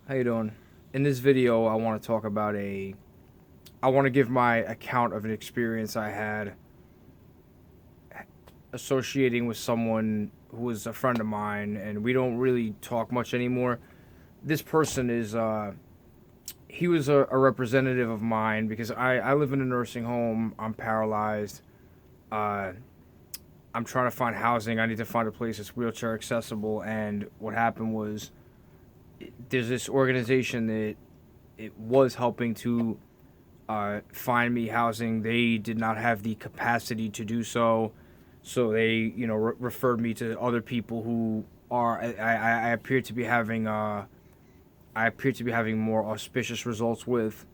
How you doing? In this video, I want to talk about I want to give my account of an experience I had associating with someone who was a friend of mine, and we don't really talk much anymore. This person is, he was a representative of mine because I live in a nursing home. I'm paralyzed. Uh, I'm trying to find housing. I need to find a place that's wheelchair accessible. And what happened was, there's this organization that it was helping to find me housing. They did not have the capacity to do so, so they, referred me to other people who are. I appear to be having more auspicious results with.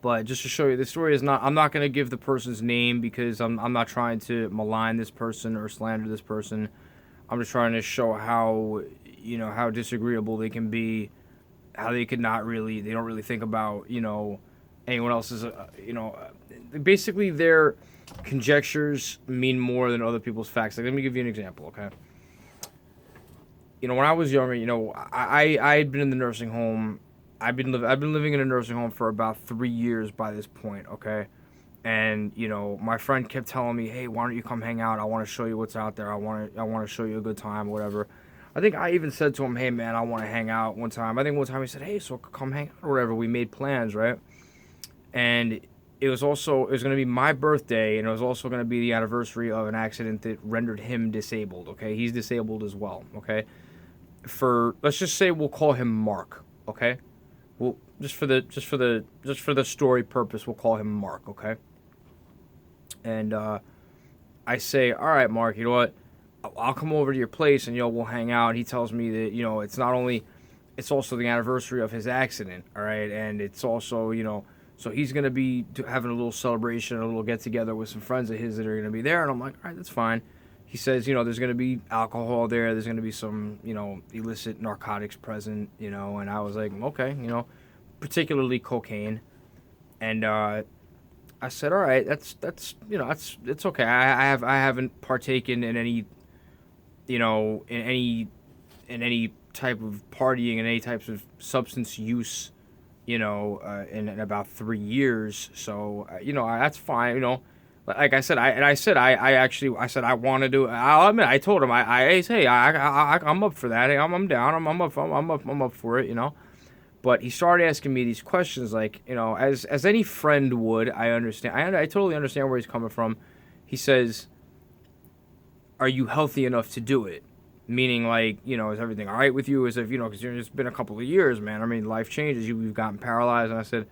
But just to show you, the story is not. I'm not going to give the person's name because I'm not trying to malign this person or slander this person. I'm just trying to show how how disagreeable they can be, how they don't really think about anyone else's basically their conjectures mean more than other people's facts. Like, let me give you an example, okay? When I was younger, I had been in the nursing home. I've been living in a nursing home for about 3 years by this point, okay? And my friend kept telling me, "Hey, why don't you come hang out? I want to show you what's out there. I want to show you a good time, whatever." I think I even said to him, "Hey, man, I want to hang out." One time, I think one time he said, "Hey, so come hang out or whatever." We made plans, right? And it was going to be my birthday, and it was also going to be the anniversary of an accident that rendered him disabled. Okay, he's disabled as well. Okay, for let's just say we'll call him Mark. Okay, well, just for the story purpose, we'll call him Mark. Okay, and I say, "All right, Mark, you know what? I'll come over to your place and we'll hang out." He tells me that it's not only, it's also the anniversary of his accident. All right, and it's also so he's gonna be having a little celebration, a little get together with some friends of his that are gonna be there. And I'm like, all right, that's fine. He says, there's gonna be alcohol there. There's gonna be some illicit narcotics present. And I was like, okay, particularly cocaine. And I said, all right, that's it's okay. I haven't partaken in any you know, in any in any type of partying and any types of substance use, in about 3 years. So that's fine. Like I said, I said I want to do. I'll admit, I told him I hey, I'm up for that. Hey, I'm down. I'm up for it. But he started asking me these questions, like as any friend would. I understand. I totally understand where he's coming from. He says, are you healthy enough to do it? Meaning, like, is everything all right with you? As if, because it's been a couple of years, man. I mean, life changes. You've gotten paralyzed. And I said,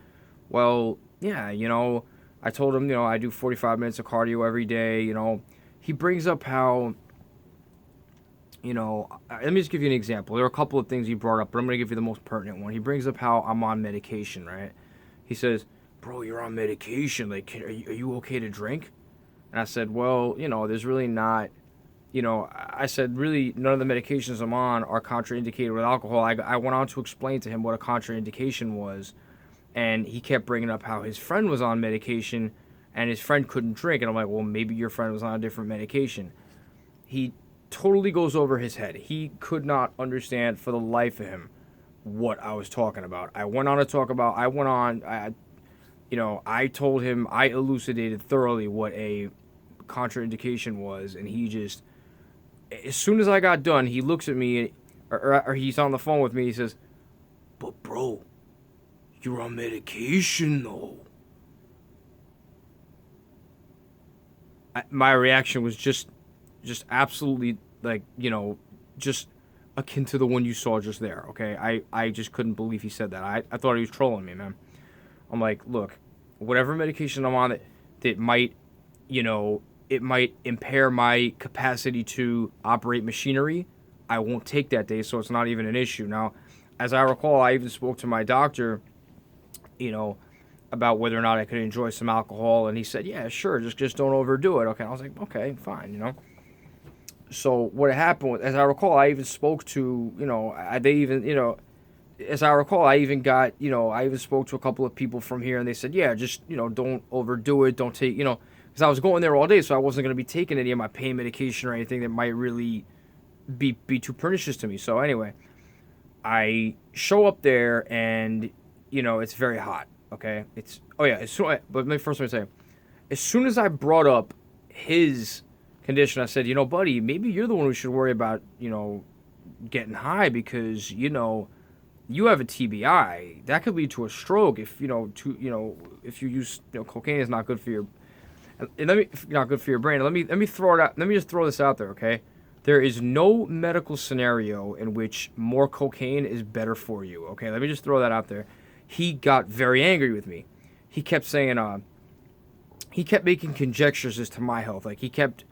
well, yeah, I told him, I do 45 minutes of cardio every day. He brings up how, let me just give you an example. There are a couple of things he brought up, but I'm going to give you the most pertinent one. He brings up how I'm on medication, right? He says, bro, you're on medication. Like, are you okay to drink? And I said, well, there's really not, I said, really, none of the medications I'm on are contraindicated with alcohol. I went on to explain to him what a contraindication was, and he kept bringing up how his friend was on medication and his friend couldn't drink. And I'm like, well, maybe your friend was on a different medication. He totally goes over his head. He could not understand for the life of him what I was talking about. I told him, I elucidated thoroughly what a contraindication was, and he just, as soon as I got done, he looks at me, or he's on the phone with me. He says, "But bro, you're on medication though." My reaction was just absolutely, like, just akin to the one you saw just there. Okay, I just couldn't believe he said that. I thought he was trolling me, man. I'm like, look, whatever medication I'm on that might, it might impair my capacity to operate machinery, I won't take that day, so it's not even an issue. Now, as I recall, I even spoke to my doctor, you know, about whether or not I could enjoy some alcohol, and he said, "Yeah, sure, just don't overdo it." Okay, I was like, "Okay, fine." So what happened was, as I recall, I even spoke to, they even, as I recall, I even got, I even spoke to a couple of people from here, and they said, "Yeah, just don't overdo it, don't take, because I was going there all day, so I wasn't going to be taking any of my pain medication or anything that might really be too pernicious to me." So anyway, I show up there and, it's very hot. Okay, oh yeah. But let me say, as soon as I brought up his condition, I said, buddy, maybe you're the one who should worry about, getting high because you have a TBI that could lead to a stroke if you use cocaine is not good for your not good for your brain. Let me throw it out. Let me just throw this out there, okay? There is no medical scenario in which more cocaine is better for you. Okay, let me just throw that out there. He got very angry with me. He kept saying, he kept making conjectures as to my health. Like he kept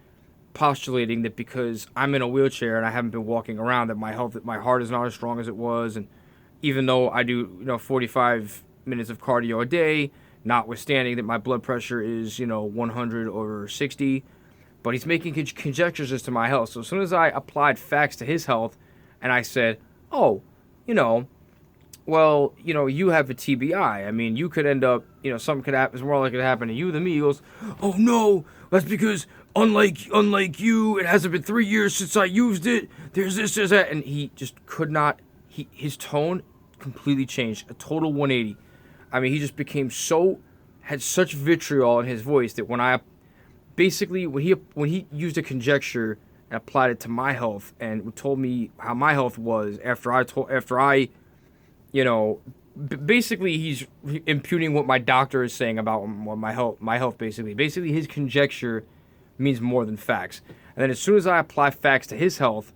postulating that because I'm in a wheelchair and I haven't been walking around, that my heart is not as strong as it was, and even though I do 45 minutes of cardio a day, notwithstanding that my blood pressure is 100 over 60, but he's making conjectures as to my health. So as soon as I applied facts to his health, and I said, oh, you know, well, you have a TBI. I mean, you could end up, something could happen. It's more likely to happen to you than me. He goes, oh no, that's because unlike you, it hasn't been 3 years since I used it. There's this, there's that, and he just could not. His tone completely changed, a total 180. I mean, he just became had such vitriol in his voice that when he used a conjecture and applied it to my health and told me how my health was basically he's imputing what my doctor is saying about what my health basically his conjecture means more than facts. And then as soon as I apply facts to his health,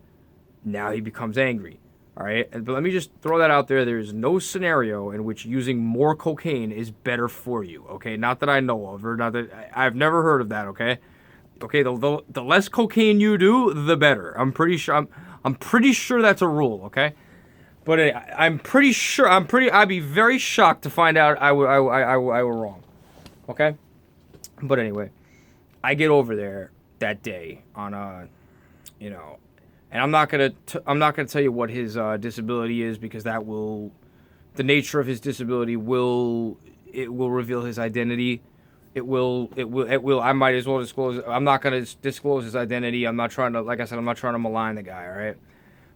now he becomes angry. All right, but let me just throw that out there. There is no scenario in which using more cocaine is better for you. Okay, not that I know of, or not that I've never heard of that. Okay, the less cocaine you do, the better. I'm pretty sure. I'm pretty sure that's a rule. Okay, but I'd be very shocked to find out I were wrong. Okay, but anyway, I get over there that day on and I'm not gonna tell you what his disability is, because the nature of his disability will reveal his identity. It will. I might as well disclose. I'm not gonna disclose his identity. I'm not trying to, like I said, I'm not trying to malign the guy. All right.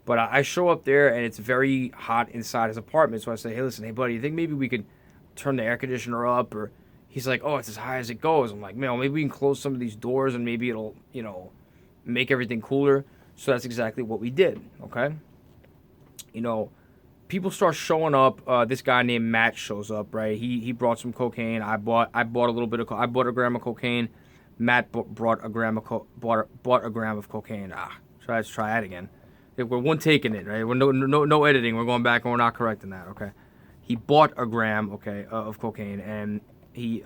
But I show up there and it's very hot inside his apartment. So I say, hey, listen, hey buddy, you think maybe we could turn the air conditioner up? Or he's like, oh, it's as high as it goes. I'm like, man, maybe we can close some of these doors and maybe it'll make everything cooler. So that's exactly what we did, okay? People start showing up. This guy named Matt shows up, right? He brought some cocaine. I bought a little bit of I bought a gram of cocaine. Matt brought a gram of bought a gram of cocaine. Let's try that again. We're one taking it, right? We're no editing. We're going back and we're not correcting that, okay? He bought a gram, okay, of cocaine, and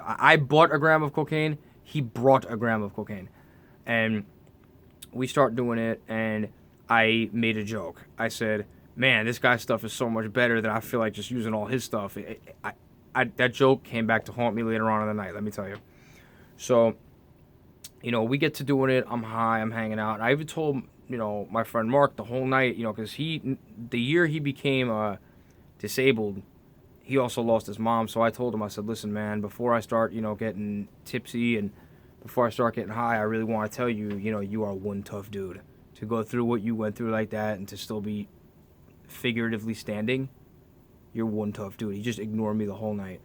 I bought a gram of cocaine. He brought a gram of cocaine, and we start doing it, and I made a joke. I said, man, this guy's stuff is so much better that I feel like just using all his stuff. That joke came back to haunt me later on in the night, let me tell you. So, we get to doing it. I'm high. I'm hanging out. I even told, my friend Mark the whole night, because the year he became disabled, he also lost his mom. So I told him, I said, listen, man, before I start, getting tipsy and before I start getting high, I really want to tell you, you are one tough dude. To go through what you went through like that and to still be figuratively standing, you're one tough dude. He just ignored me the whole night.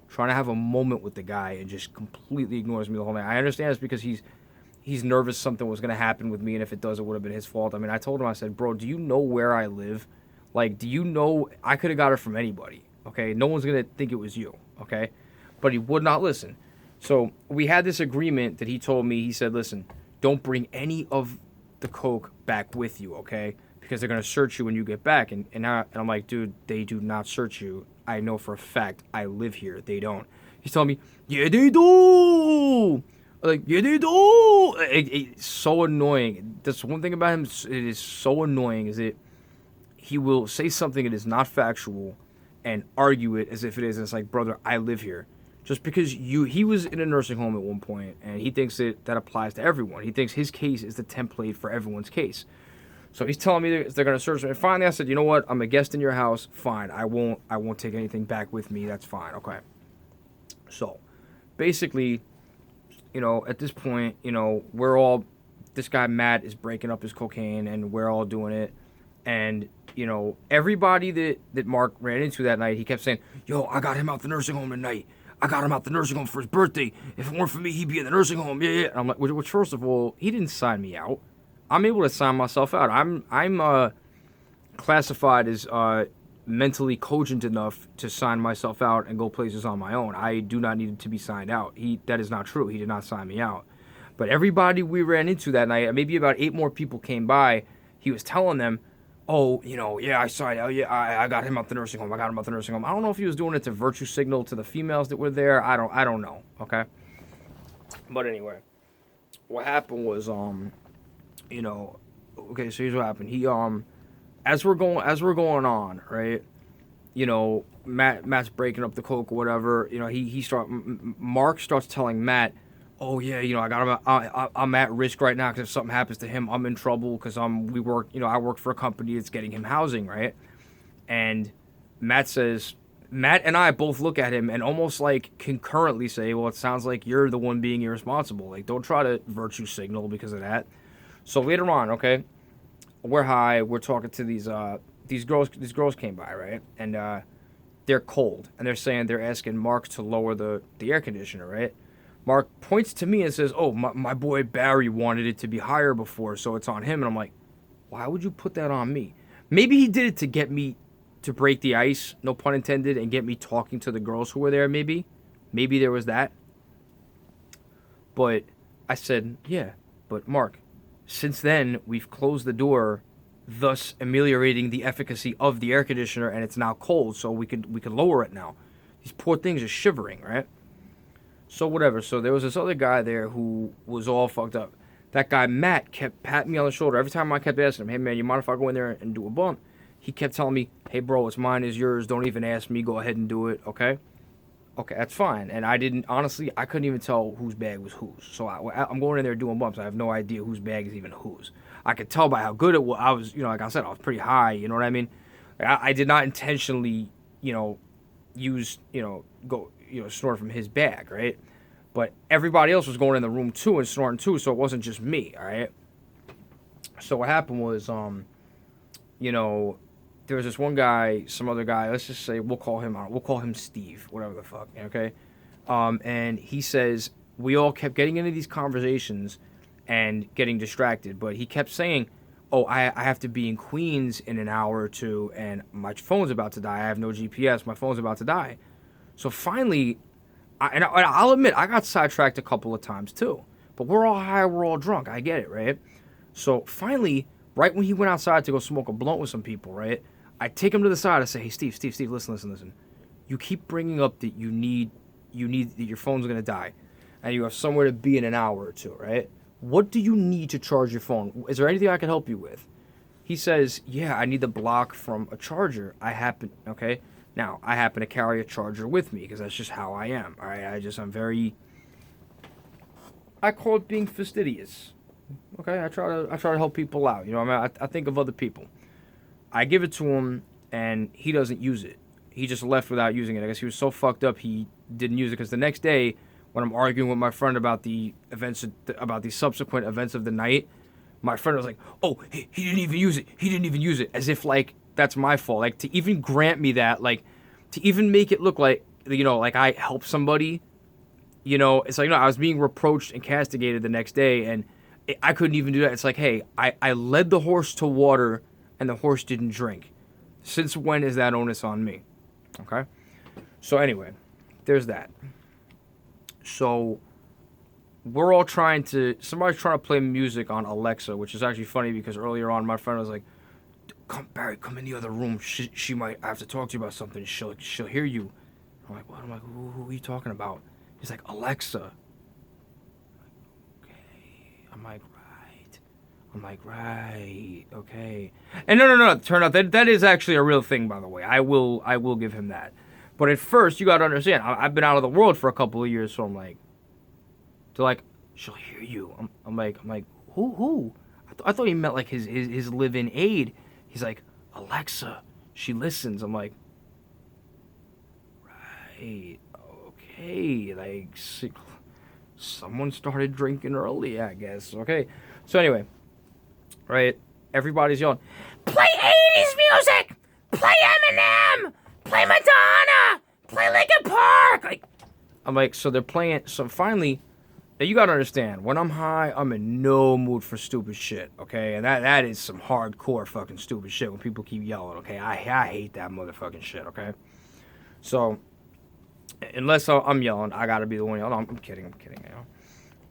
Trying to have a moment with the guy and just completely ignores me the whole night. I understand it's because he's nervous something was going to happen with me, and if it does, it would have been his fault. I mean, I told him, I said, bro, do you know where I live? Like, do you know I could have got it from anybody, okay? No one's going to think it was you, okay? But he would not listen. So we had this agreement that he told me. He said, listen, don't bring any of the coke back with you, okay? Because they're going to search you when you get back. And I'm like, dude, they do not search you. I know for a fact. I live here. They don't. He's telling me, yeah, they do. Like, yeah, they do. It's so annoying. That's one thing about him. It is so annoying is that he will say something that is not factual and argue it as if it is. And it's like, brother, I live here. Just because he was in a nursing home at one point, and he thinks that applies to everyone. He thinks his case is the template for everyone's case. So he's telling me they're going to search me. And finally, I said, you know what? I'm a guest in your house. Fine. I won't take anything back with me. That's fine. Okay. So basically, at this point, this guy Matt is breaking up his cocaine, and we're all doing it. And, you know, everybody that Mark ran into that night, he kept saying, "Yo, I got him out the nursing home tonight. I got him out the nursing home for his birthday. If it weren't for me, he'd be in the nursing home." Yeah, yeah. And I'm like, which first of all, he didn't sign me out. I'm able to sign myself out. I'm classified as mentally cogent enough to sign myself out and go places on my own. I do not need to be signed out. That is not true. He did not sign me out. But everybody we ran into that night, maybe about 8 more people came by. He was telling them, "Oh, you know, yeah, I signed out. Yeah, I got him out the nursing home. I got him out the nursing home." I don't know if he was doing it to virtue signal to the females that were there. I don't know. Okay. But anyway, what happened was, you know, okay, so here's what happened. He as we're going on, right? You know, Matt's breaking up the coke or whatever. You know, Mark starts telling Matt, "Oh yeah, you know, I'm at risk right now because if something happens to him, I'm in trouble because I work for a company that's getting him housing, right?" And Matt and I both look at him and almost like concurrently say, "Well, it sounds like you're the one being irresponsible. Like, don't try to virtue signal because of that." So later on, okay, we're high. We're talking to these girls. These girls came by, right? And they're cold, and they're asking Mark to lower the air conditioner, right? Mark points to me and says, "Oh, my boy Barry wanted it to be higher before, so it's on him." And I'm like, "Why would you put that on me?" Maybe he did it to get me to break the ice, no pun intended, and get me talking to the girls who were there. Maybe there was that. But I said, "Yeah, but Mark, since then we've closed the door, thus ameliorating the efficacy of the air conditioner, and it's now cold, so we could lower it now. These poor things are shivering, right?" So whatever. So there was this other guy there who was all fucked up. That guy Matt kept patting me on the shoulder every time I kept asking him, "Hey man, you mind if I go in there and do a bump?" He kept telling me, "Hey bro, it's mine, it's yours. Don't even ask me. Go ahead and do it, okay?" Okay, that's fine. And I couldn't even tell whose bag was whose. So I'm going in there doing bumps. I have no idea whose bag is even whose. I could tell by how good it was. I was, you know, like I said, I was pretty high. You know what I mean? Like I did not intentionally, you know, snort from his bag, right? But everybody else was going in the room too and snorting too, so it wasn't just me, all right? So what happened was, you know, there was this one guy, some other guy, let's just say we'll call him Steve, whatever the fuck, okay? And he says we all kept getting into these conversations and getting distracted, but he kept saying, "Oh, I have to be in Queens in an hour or two, and my phone's about to die. I have no GPS. My phone's about to die." So finally, I'll admit, I got sidetracked a couple of times too. But we're all high, we're all drunk. I get it, right? So finally, right when he went outside to go smoke a blunt with some people, right? I take him to the side. I say, "Hey, Steve, listen. You keep bringing up that you need that your phone's gonna die, and you have somewhere to be in an hour or two, right? What do you need to charge your phone? Is there anything I can help you with?" He says, "Yeah, I need the block from a charger. I happen to carry a charger with me because that's just how I am. All right, I call it being fastidious. Okay, I try to help people out. You know, I think of other people. I give it to him, and he doesn't use it. He just left without using it. I guess he was so fucked up he didn't use it because the next day, when I'm arguing with my friend about the subsequent events of the night, my friend was like, "Oh, he didn't even use it. He didn't even use it," as if like that's my fault. Like to even grant me that, like to even make it look like, you know, like I helped somebody. You know, it's like, no, I was being reproached and castigated the next day, and I couldn't even do that. It's like, hey, I led the horse to water, and the horse didn't drink. Since when is that onus on me? Okay? So anyway, there's that. So somebody's trying to play music on Alexa, which is actually funny because earlier on my friend was like, Barry, come in the other room. She might, I have to talk to you about something. She'll hear you." I'm like, "What?" I'm like, who are you talking about?" He's like, "Alexa." Okay. I'm like, right. Okay. And no. Turn out that is actually a real thing, by the way. I will give him that. But at first, you got to understand, I've been out of the world for a couple of years, so I'm like, they're like, "She'll hear you." I'm like, who? I thought he meant like his live-in aide. He's like, "Alexa, she listens." I'm like, right, okay, like someone started drinking early, I guess. Okay, so anyway, right, everybody's yelling, "Play 80s music, play Eminem, play Madonna, play Linkin Park. Like, I'm like, so they're playing. So finally, now you gotta understand, when I'm high, I'm in no mood for stupid shit, okay? And that is some hardcore fucking stupid shit when people keep yelling, okay? I hate that motherfucking shit, okay? So, unless I'm yelling, I gotta be the one yelling. I'm kidding, you know?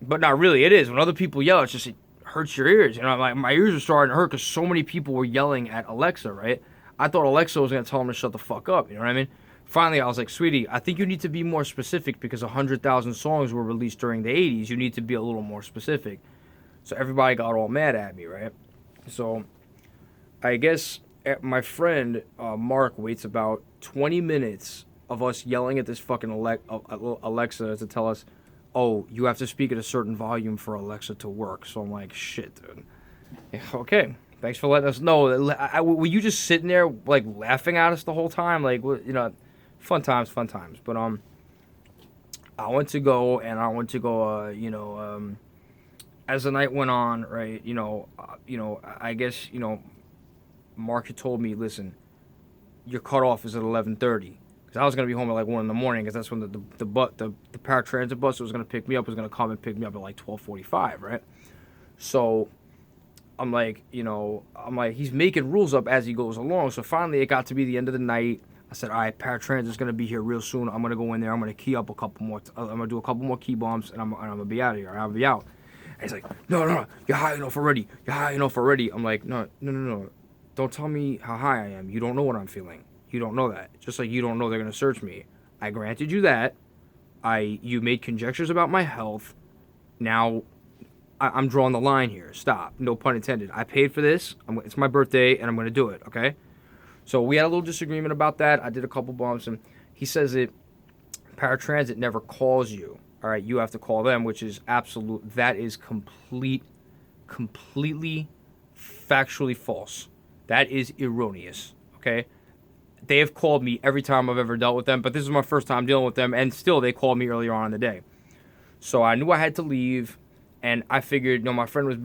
But not really, it is. When other people yell, it hurts your ears, you know? Like, my ears are starting to hurt because so many people were yelling at Alexa, right? I thought Alexa was gonna tell them to shut the fuck up, you know what I mean? Finally, I was like, sweetie, I think you need to be more specific because 100,000 songs were released during the 80s. You need to be a little more specific. So everybody got all mad at me, right? So I guess my friend Mark waits about 20 minutes of us yelling at this fucking Alexa to tell us, oh, you have to speak at a certain volume for Alexa to work. So I'm like, shit, dude. Okay. Thanks for letting us know. Were you just sitting there, like, laughing at us the whole time? Like, you know... Fun times. But, I went to go, as the night went on, right, I guess, Mark had told me, listen, your cutoff is at 11:30. Because I was going to be home at, like, 1 in the morning, because that's when the paratransit bus that was going to pick me up was going to come and pick me up at, like, 12:45, right? So... I'm like, he's making rules up as he goes along. So finally, it got to be the end of the night. I said, all right, paratransit's going to be here real soon. I'm going to go in there. I'm going to key up a couple more. I'm going to do a couple more key bumps, and I'm going to be out of here. I'll be out. And he's like, no, you're high enough already. I'm like, no. Don't tell me how high I am. You don't know what I'm feeling. You don't know that. Just like you don't know they're going to search me. I granted you that. You made conjectures about my health. Now... I'm drawing the line here. Stop. No pun intended. I paid for this. It's my birthday, and I'm going to do it, okay? So we had a little disagreement about that. I did a couple bumps, and he says that paratransit never calls you. All right, you have to call them, which is absolute. That is completely factually false. That is erroneous, okay? They have called me every time I've ever dealt with them, but this is my first time dealing with them, and still they called me earlier on in the day. So I knew I had to leave. And I figured, my friend was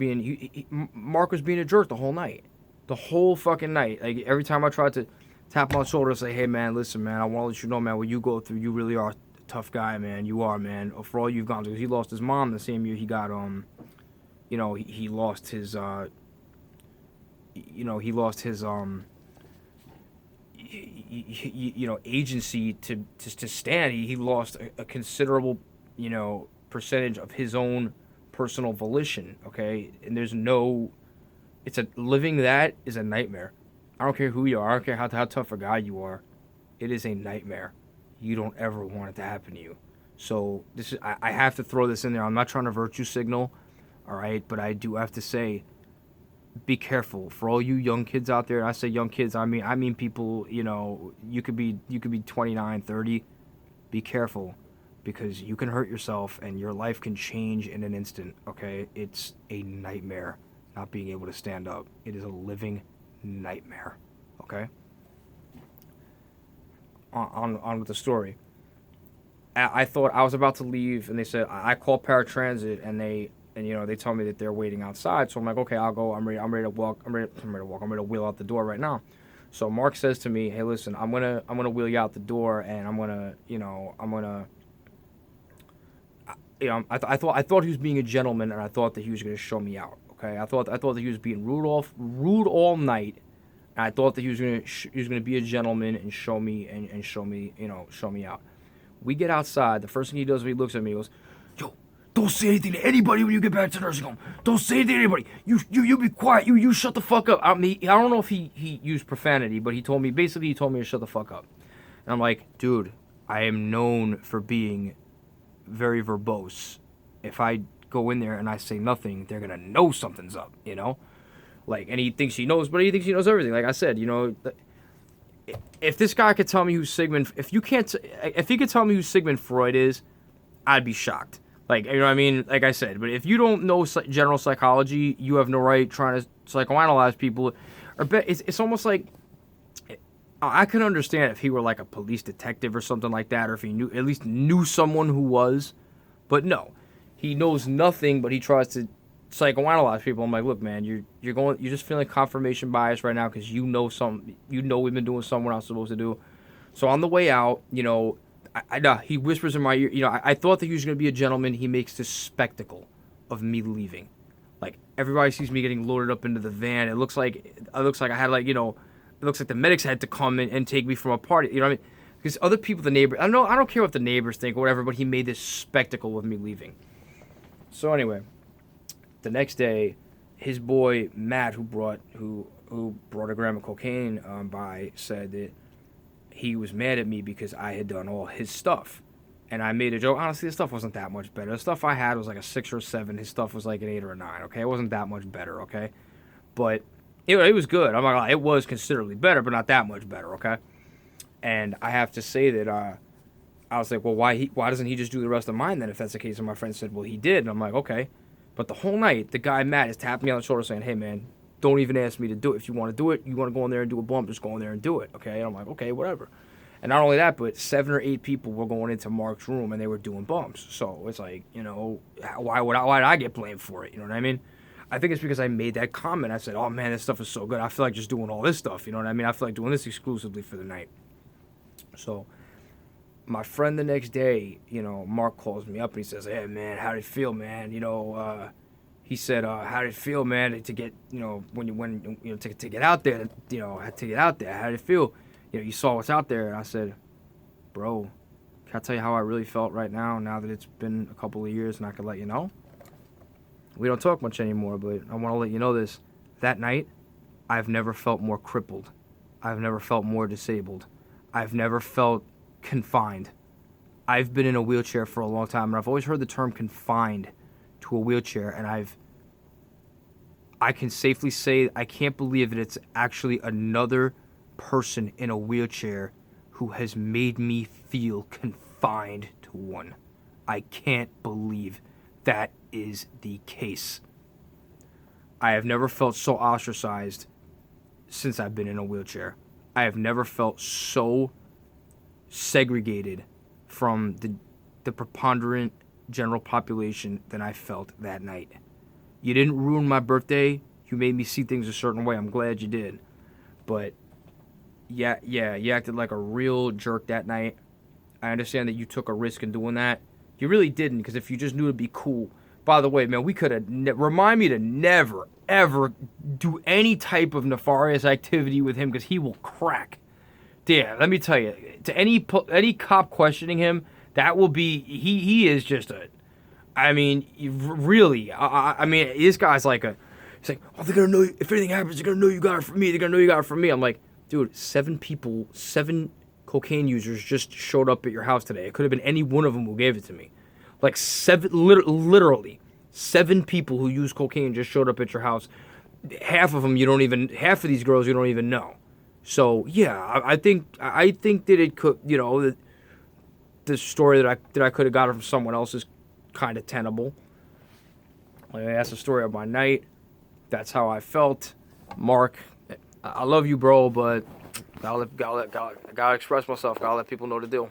Mark was being a jerk the whole night. The whole fucking night. Like, every time I tried to tap him on the shoulder and say, hey, man, listen, man, I want to let you know, man, what you go through, you really are a tough guy, man. You are, man, for all you've gone through. Because he lost his mom the same year he got, he lost his, agency to stand. He lost a considerable, percentage of his own personal volition, okay? And living that is a nightmare. I don't care who you are. I don't care how tough a guy you are. It is a nightmare. You don't ever want it to happen to you. So I have to throw this in there. I'm not trying to virtue signal, all right? But I do have to say, be careful for all you young kids out there. And I say young kids, I mean people, you could be 29, 30. Be careful. Because you can hurt yourself and your life can change in an instant, okay? It's a nightmare not being able to stand up. It is a living nightmare, okay? On with the story. I thought I was about to leave, and they said, I called paratransit, and they tell me that they're waiting outside. So I'm like, okay, I'll go. I'm ready to walk. I'm ready to wheel out the door right now. So Mark says to me, hey, listen, I'm gonna wheel you out the door, and I thought he was being a gentleman, and I thought that he was going to show me out. Okay, I thought that he was being rude all night, and I thought that he was going to be a gentleman and show me out. We get outside. The first thing he does when he looks at me, he goes, "Yo, don't say anything to anybody when you get back to the nursing home. Don't say anything to anybody. You be quiet. You shut the fuck up." I don't know if he used profanity, but he told me to shut the fuck up. And I'm like, dude, I am known for being very verbose. If I go in there and I say nothing, they're gonna know something's up, Like, and he thinks he knows, but he thinks he knows everything. Like I said, if this guy could tell me who Sigmund, if he could tell me who Sigmund Freud is, I'd be shocked. Like, you know what I mean? Like I said, but if you don't know general psychology, you have no right trying to psychoanalyze people. It's almost like, I could understand if he were like a police detective or something like that, or if he at least knew someone who was, but no, he knows nothing, but he tries to psychoanalyze people. I'm like, look, man, you're just feeling confirmation bias right now because we've been doing something we're not supposed to do. So on the way out, he whispers in my ear, I thought that he was gonna be a gentleman. He makes this spectacle of me leaving. Like everybody sees me getting loaded up into the van. It looks like I had it looks like the medics had to come in and take me from a party. You know what I mean? Because other people, the neighbors, I don't care what the neighbors think or whatever, but he made this spectacle of me leaving. So anyway, the next day, his boy Matt, who brought a gram of cocaine by, said that he was mad at me because I had done all his stuff. And I made a joke. Honestly, his stuff wasn't that much better. The stuff I had was like a 6 or 7. His stuff was like an 8 or a 9, okay? It wasn't that much better, okay? But it was good. I'm not gonna lie. It was considerably better, but not that much better, okay? And I have to say that I was like, well, why doesn't he just do the rest of mine then if that's the case? And my friend said, well, he did. And I'm like, okay. But the whole night, the guy, Matt, is tapping me on the shoulder saying, hey, man, don't even ask me to do it. If you want to do it, you want to go in there and do a bump, just go in there and do it, okay? And I'm like, okay, whatever. And not only that, but 7 or 8 people were going into Mark's room and they were doing bumps. So it's like, why did I get blamed for it? You know what I mean? I think it's because I made that comment. I said, oh, man, this stuff is so good. I feel like just doing all this stuff. You know what I mean? I feel like doing this exclusively for the night. So my friend the next day, Mark calls me up and he says, hey, man, how did it feel, man? He said, how did it feel, man, to get, to get out there, to get out there? How did it feel? You saw what's out there. And I said, bro, can I tell you how I really felt right now that it's been a couple of years and I could let you know? We don't talk much anymore, but I want to let you know this. That night, I've never felt more crippled. I've never felt more disabled. I've never felt confined. I've been in a wheelchair for a long time, and I've always heard the term confined to a wheelchair, and I can safely say I can't believe that it's actually another person in a wheelchair who has made me feel confined to one. I can't believe that is the case. I have never felt so ostracized since I've been in a wheelchair. I have never felt so segregated from the preponderant general population than I felt that night. You didn't ruin my birthday. You made me see things a certain way. I'm glad you did. But yeah, you acted like a real jerk that night. I understand that you took a risk in doing that. You really didn't, because if you just knew it'd be cool. By the way, man, we could have remind me to never, ever do any type of nefarious activity with him, because he will crack. Yeah, let me tell you, to any cop questioning him, that will be, he is just I mean, really, I mean, this guy's like he's like, oh, they're gonna know, if anything happens, they're gonna know you got it from me. They're gonna know you got it from me. I'm like, dude, 7 cocaine users just showed up at your house today. It could have been any one of them who gave it to me. Like 7, literally 7 people who use cocaine just showed up at your house. Half of these girls you don't even know. So yeah, I think that it could, the story that I could have got from someone else is kind of tenable. Like, that's the story of my night. That's how I felt. Mark, I love you, bro, but gotta express myself. Gotta let people know the deal.